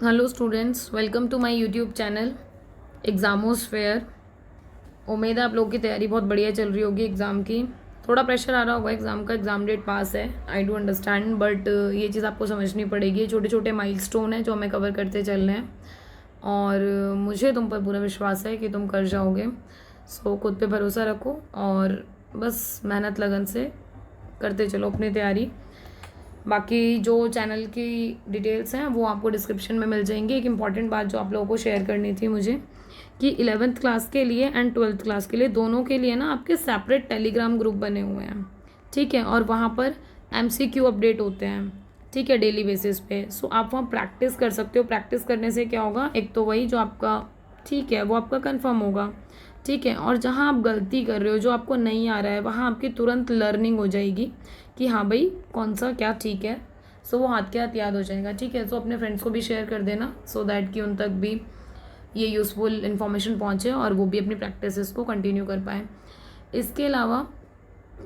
Hello students, welcome to my YouTube channel Examosphere. उम्मीद है आप लोगों की तैयारी बहुत बढ़िया चल रही होगी एग्ज़ाम की। थोड़ा प्रेशर आ रहा होगा एग्ज़ाम का, एग्ज़ाम डेट पास है, आई डू अंडरस्टैंड, बट ये चीज़ आपको समझनी पड़ेगी। छोटे छोटे माइलस्टोन हैं जो हमें कवर करते चलने हैं और मुझे तुम पर पूरा विश्वास है कि तुम कर जाओगे। सो खुद पे भरोसा रखो और बस मेहनत लगन से करते चलो अपनी तैयारी। बाकी जो चैनल की डिटेल्स हैं वो आपको डिस्क्रिप्शन में मिल जाएंगी। एक इम्पॉर्टेंट बात जो आप लोगों को शेयर करनी थी मुझे कि 11th क्लास के लिए एंड 12th क्लास के लिए दोनों के लिए ना आपके सेपरेट टेलीग्राम ग्रुप बने हुए हैं, ठीक है। और वहाँ पर MCQ अपडेट होते हैं, ठीक है, डेली बेसिस पे। सो आप वहाँ प्रैक्टिस कर सकते हो। प्रैक्टिस करने से क्या होगा, एक तो वही जो आपका ठीक है वो आपका कंफर्म होगा, ठीक है। और जहाँ आप गलती कर रहे हो, जो आपको नहीं आ रहा है, वहाँ आपकी तुरंत लर्निंग हो जाएगी कि हाँ भाई कौन सा क्या ठीक है। सो वो हाथ के हाथ याद हो जाएगा, ठीक है। सो अपने फ्रेंड्स को भी शेयर कर देना सो दैट कि उन तक भी ये यूज़फुल इन्फॉर्मेशन पहुँचे और वो भी अपनी प्रैक्टिसेस को कंटिन्यू कर पाए। इसके अलावा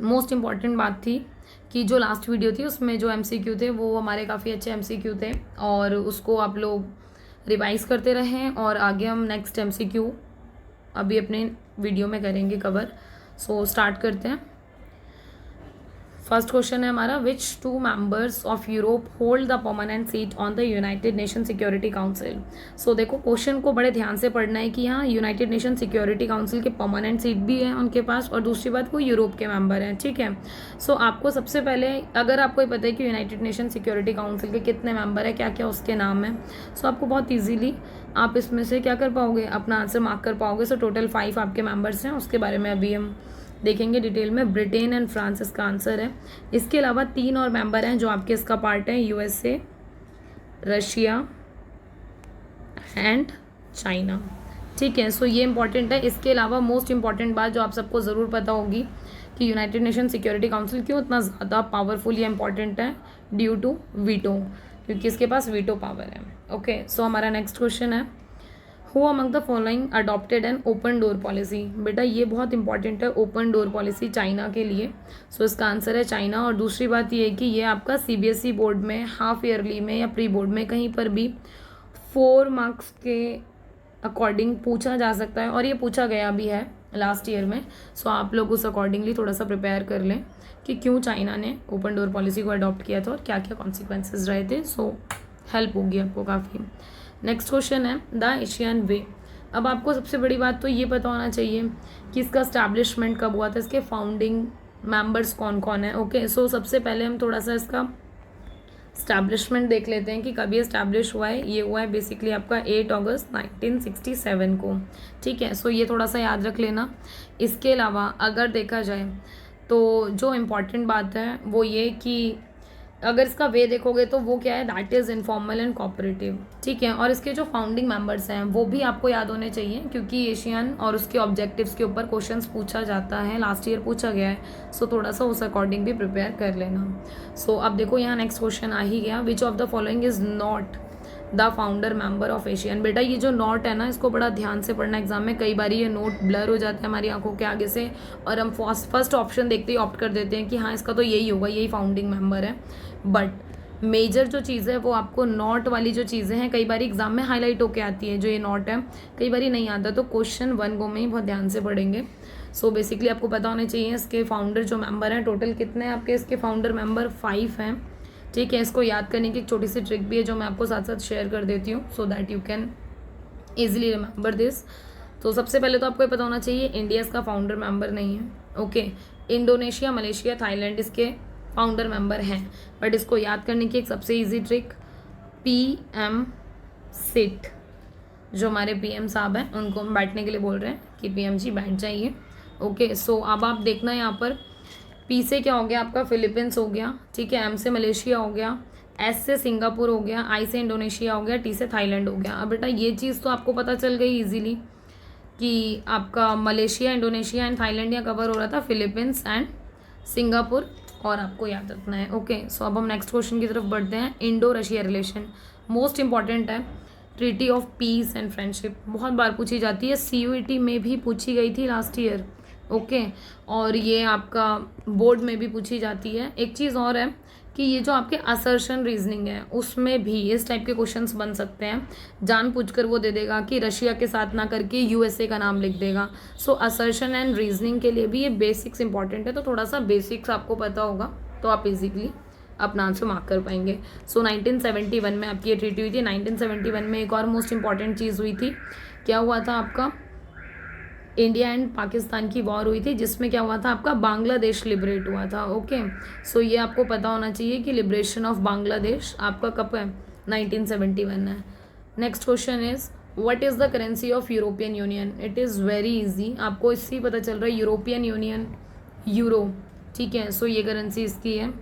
मोस्ट इम्पॉर्टेंट बात थी कि जो लास्ट वीडियो थी उसमें जो MCQ थे वो हमारे काफ़ी अच्छे MCQ थे और उसको आप लोग रिवाइज करते रहें और आगे हम नेक्स्ट MCQ अभी अपने वीडियो में करेंगे कवर। सो स्टार्ट करते हैं। फर्स्ट क्वेश्चन है हमारा, which two members of Europe hold the permanent seat on the United Nation Security Council. So देखो क्वेश्चन को बड़े ध्यान से पढ़ना है कि यहाँ यूनाइटेड नेशन सिक्योरिटी काउंसिल के परमानेंट सीट भी है उनके पास और दूसरी बात वो यूरोप के मेंबर हैं, ठीक है। सो आपको सबसे पहले, अगर आपको पता है कि यूनाइटेड नेशन सिक्योरिटी काउंसिल के कितने मेंबर है, क्या क्या उसके नाम है, सो आपको बहुत ईजीली आप इसमें से क्या कर पाओगे, अपना आंसर मार्क कर पाओगे। सो टोटल 5 आपके मेंबर्स हैं, उसके बारे में अभी हम देखेंगे डिटेल में। ब्रिटेन एंड फ्रांस इसका आंसर है। इसके अलावा 3 और मेंबर हैं जो आपके इसका पार्ट है, USA, रशिया एंड चाइना, ठीक है। सो ये इंपॉर्टेंट है। इसके अलावा मोस्ट इंपॉर्टेंट बात जो आप सबको ज़रूर पता होगी कि यूनाइटेड नेशन सिक्योरिटी काउंसिल क्यों इतना ज़्यादा पावरफुल या इंपॉर्टेंट है, ड्यू टू वीटो, क्योंकि इसके पास वीटो पावर है। ओके, सो हमारा नेक्स्ट क्वेश्चन है, who among the following adopted an open door policy. बेटा ये बहुत इंपॉर्टेंट है, ओपन डोर पॉलिसी चाइना के लिए। सो इसका आंसर है चाइना। और दूसरी बात ये है कि ये आपका CBSE बोर्ड में हाफ ईयरली में या प्री बोर्ड में कहीं पर भी 4 मार्क्स के अकॉर्डिंग पूछा जा सकता है और ये पूछा गया भी है लास्ट ईयर में। सो आप लोग उस अकॉर्डिंगली थोड़ा सा प्रिपेयर कर लें कि क्यों चाइना ने ओपन डोर पॉलिसी को अडॉप्ट किया था और क्या क्या कॉन्सिक्वेंसेज रहे थे। सो हेल्प होगी आपको काफ़ी। नेक्स्ट क्वेश्चन है, द एशियन वे। अब आपको सबसे बड़ी बात तो ये पता होना चाहिए कि इसका स्टैब्लिशमेंट कब हुआ था, इसके फाउंडिंग मेंबर्स कौन कौन है। ओके, सो सबसे पहले हम थोड़ा सा इसका स्टैब्लिशमेंट देख लेते हैं कि कब ये स्टैब्लिश हुआ है। ये हुआ है बेसिकली आपका 8 अगस्त 1967 को, ठीक है। सो ये थोड़ा सा याद रख लेना। इसके अलावा अगर देखा जाए तो जो इम्पॉर्टेंट बात है वो ये कि अगर इसका वे देखोगे तो वो क्या है, that is informal and cooperative, ठीक है। और इसके जो फाउंडिंग मेंबर्स हैं वो भी आपको याद होने चाहिए क्योंकि एशियन और उसके ऑब्जेक्टिव्स के ऊपर क्वेश्चंस पूछा जाता है, लास्ट ईयर पूछा गया है। सो थोड़ा सा उस अकॉर्डिंग भी प्रिपेयर कर लेना। सो अब देखो यहाँ नेक्स्ट क्वेश्चन आ ही गया, which of the following is not the founder member of Asian. बेटा ये जो नोट है ना, इसको बड़ा ध्यान से पढ़ना एग्जाम में। कई बार ये नोट ब्लर हो जाता है हमारी आंखों के आगे से और हम फर्स्ट ऑप्शन देखते ही ऑप्ट कर देते हैं कि हाँ इसका तो यही होगा, यही फाउंडिंग मेंबर है। बट मेजर जो चीज़ है वो आपको नॉट वाली जो चीज़ें हैं कई बार एग्जाम में हाईलाइट होके आती है, जो ये नॉट है कई बार नहीं आता, तो क्वेश्चन 1 गो में ही बहुत ध्यान से पढ़ेंगे। सो बेसिकली आपको पता होने चाहिए इसके फाउंडर जो मेंबर हैं, टोटल कितने हैं आपके इसके फाउंडर मेंबर, 5 हैं, ठीक है। इसको याद करने की एक छोटी सी ट्रिक भी है जो मैं आपको साथ साथ शेयर कर देती हूँ so that you can easily remember this. तो सबसे पहले तो आपको ये पता होना चाहिए इंडिया इसका फाउंडर मेंबर नहीं है, ओके। इंडोनेशिया, मलेशिया, थाईलैंड इसके फाउंडर मेंबर हैं, बट इसको याद करने की एक सबसे इजी ट्रिक, PM सिट, जो हमारे PM साहब हैं उनको हम बैठने के लिए बोल रहे हैं कि PM जी बैठ जाइए। ओके, सो अब आप देखना यहाँ पर P से क्या हो गया आपका, फिलीपींस हो गया, ठीक है। M से मलेशिया हो गया, S से सिंगापुर हो गया, I से इंडोनेशिया हो गया, T से थाईलैंड हो गया। अब बेटा ये चीज़ तो आपको पता चल गई इजीली कि आपका मलेशिया, इंडोनेशिया एंड थाईलैंड यहाँ कवर हो रहा था, फिलीपींस एंड सिंगापुर, और आपको याद रखना है। ओके, सो अब हम नेक्स्ट क्वेश्चन की तरफ बढ़ते हैं। Indo Russia relation most important है। Treaty of peace and friendship बहुत बार पूछी जाती है, CUET में भी पूछी गई थी लास्ट ईयर, ओके। और ये आपका बोर्ड में भी पूछी जाती है। एक चीज़ और है कि ये जो आपके असर्शन रीजनिंग है उसमें भी इस टाइप के क्वेश्चंस बन सकते हैं। जानबूझकर वो दे देगा कि रशिया के साथ ना करके यूएसए का नाम लिख देगा। सो असर्शन एंड रीजनिंग के लिए भी ये बेसिक्स इंपॉर्टेंट है, तो थोड़ा सा बेसिक्स आपको पता होगा तो आप इजीकली अपना आंसर मार्क कर पाएंगे। सो 1971 में आपकी ये ट्रीटी हुई थी। 1971 में एक और मोस्ट इंपॉर्टेंट चीज़ हुई थी। क्या हुआ था आपका? इंडिया एंड पाकिस्तान की वॉर हुई थी, जिसमें क्या हुआ था आपका? बांग्लादेश लिबरेट हुआ था। ओके, सो ये आपको पता होना चाहिए कि लिबरेशन ऑफ बांग्लादेश आपका कब है? 1971 है। Next question is what is the currency of European union? It is very easy, आपको इससे ही पता चल रहा है, यूरोपियन यूनियन, यूरो। ठीक है, सो ये करेंसी इसकी है।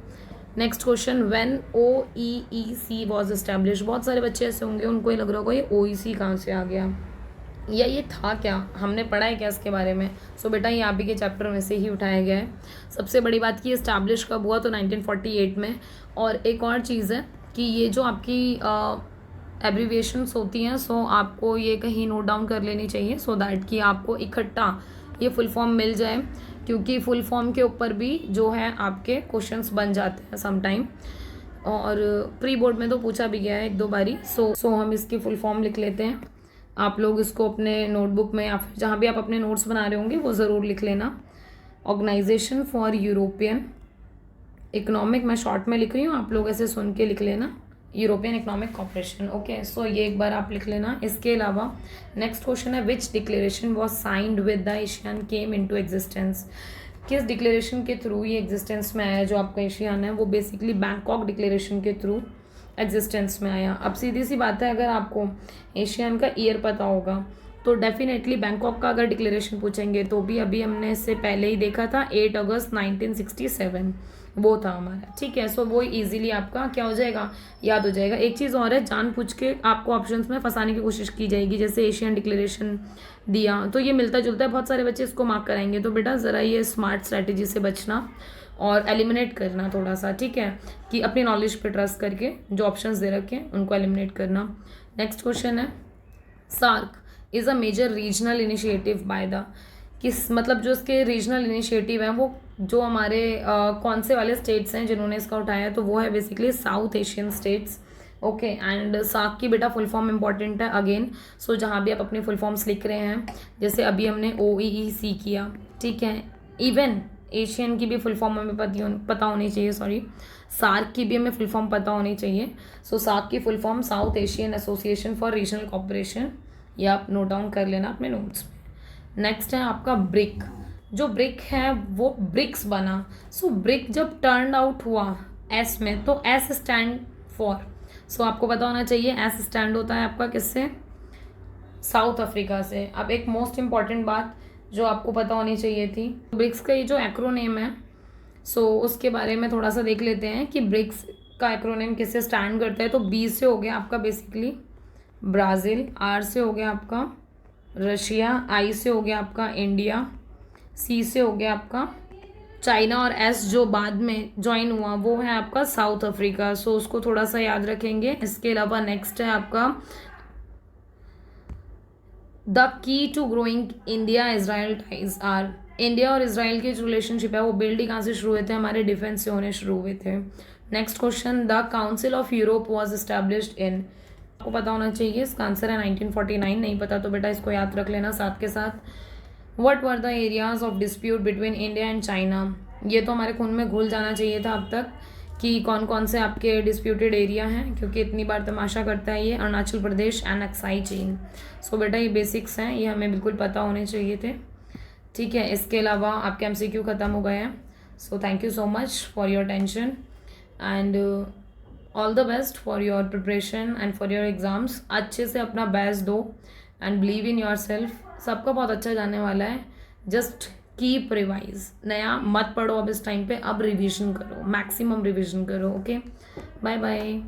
Next question, when OEEC was establish? बहुत सारे बच्चे ऐसे होंगे उनको ये लग रहा होगा ये OEC कहाँ से आ गया, या ये था क्या, हमने पढ़ा है क्या इसके बारे में? सो बेटा ये आप ही के चैप्टर में से ही उठाया गया है। सबसे बड़ी बात कि इस्टेब्लिश कब हुआ, तो 1948 में। और एक और चीज़ है कि ये जो आपकी एब्रीविएशंस होती हैं, सो आपको ये कहीं नोट डाउन कर लेनी चाहिए, सो दैट कि आपको इकट्ठा ये फुल फॉर्म मिल जाए, क्योंकि फुल फॉर्म के ऊपर भी जो है आपके क्वेश्चंस बन जाते हैं समटाइम, और प्री बोर्ड में तो पूछा भी गया है एक दो बारी। सो हम इसकी फुल फॉर्म लिख लेते हैं। आप लोग इसको अपने नोटबुक में या फिर जहाँ भी आप अपने नोट्स बना रहे होंगे वो ज़रूर लिख लेना। ऑर्गेनाइजेशन फॉर यूरोपियन इकोनॉमिक, मैं शॉर्ट में लिख रही हूँ, आप लोग ऐसे सुन के लिख लेना, यूरोपियन इकोनॉमिक कॉर्पोरेशन। ओके, सो ये एक बार आप लिख लेना। इसके अलावा नेक्स्ट क्वेश्चन है, which declaration was signed with the ASEAN came into existence? किस डिक्लेरेशन के थ्रू ये एग्जिस्टेंस में आया जो आपका एशियन है? वो बेसिकली बैंकॉक डिक्लेरेशन के थ्रू एग्जिस्टेंस में आया। अब सीधी सी बात है, अगर आपको एशियन का ईयर पता होगा तो डेफिनेटली बैंकॉक का अगर डिक्लेरेशन पूछेंगे तो भी अभी हमने इससे पहले ही देखा था, 8 अगस्त 1967 वो था हमारा। ठीक है, सो वो इजीली आपका क्या हो जाएगा, याद हो जाएगा। एक चीज़ और है, जानबूझ के आपको ऑप्शंस में फंसाने की कोशिश की जाएगी, जैसे एशियन डिक्लेरेशन दिया तो ये मिलता जुलता है, बहुत सारे बच्चे इसको मार्क कराएंगे, तो बेटा ज़रा ये स्मार्ट स्ट्रैटेजी से बचना और एलिमिनेट करना थोड़ा सा। ठीक है, कि अपनी नॉलेज पे ट्रस्ट करके जो ऑप्शंस दे रखे हैं उनको एलिमिनेट करना। नेक्स्ट क्वेश्चन है, SAARC is a major regional initiative by the, किस मतलब जो इसके रीजनल इनिशिएटिव हैं वो जो हमारे कौन से वाले स्टेट्स हैं जिन्होंने इसका उठाया, तो वो है basically South Asian states. Okay, and SAARC की बेटा फुल फॉर्म इंपॉर्टेंट है अगेन। सो जहाँ भी आप अपनी फुल फॉर्म्स लिख रहे हैं, जैसे अभी हमने OEEC किया, ठीक है, इवन एशियन की भी फुल फॉर्म हमें पता होनी चाहिए, सॉरी सार्क की भी हमें फुल फॉर्म पता होनी चाहिए। सो सार्क की full form South Asian Association for Regional Cooperation, या आप नोट डाउन कर लेना अपने नोट्स में। नेक्स्ट है आपका ब्रिक। जो ब्रिक है वो ब्रिक्स बना। सो ब्रिक जब टर्न आउट हुआ एस में, तो एस स्टैंड फॉर, सो आपको पता होना चाहिए एस स्टैंड होता है आपका किससे, साउथ अफ्रीका से। अब एक मोस्ट इम्पॉर्टेंट बात जो आपको पता होनी चाहिए थी, ब्रिक्स का ये जो एक्रोनेम है, सो उसके बारे में थोड़ा सा देख लेते हैं कि ब्रिक्स का एक्रोनेम किससे स्टैंड करता है। तो बी से हो गया आपका बेसिकली ब्राज़ील, आर से हो गया आपका रशिया, आई से हो गया आपका इंडिया, सी से हो गया आपका चाइना, और एस जो बाद में ज्वाइन हुआ वो है आपका साउथ अफ्रीका। सो उसको थोड़ा सा याद रखेंगे। इसके अलावा नेक्स्ट है आपका the key to growing India Israel ties are, India और इसराइल के जो रिलेशनशिप है वो बिल्ड ही कहाँ से शुरू हुए थे, हमारे डिफेंस से होने शुरू हुए थे। Next question, the council of Europe was established in, आपको पता होना चाहिए, इसका आंसर है 1949। नहीं पता तो बेटा इसको याद रख लेना साथ के साथ। What were the areas of dispute between India and China, ये तो हमारे खून में घुल जाना चाहिए था अब तक कि कौन कौन से आपके डिस्प्यूटेड एरिया हैं, क्योंकि इतनी बार तमाशा करता है ये, अरुणाचल प्रदेश एंड अक्साई चीन। सो बेटा ये बेसिक्स हैं, ये हमें बिल्कुल पता होने चाहिए थे। ठीक है, इसके अलावा आपके MCQ ख़त्म हो गए हैं। So thank you so much for your attention and all the best for your preparation and for your exams. अच्छे से अपना बेस्ट दो and believe in your self, सबका बहुत अच्छा जाने वाला है। जस्ट कीप रिवाइज, नया मत पढ़ो अब इस टाइम पे, अब रिवीजन करो, मैक्सिमम रिवीजन करो। Okay, bye bye.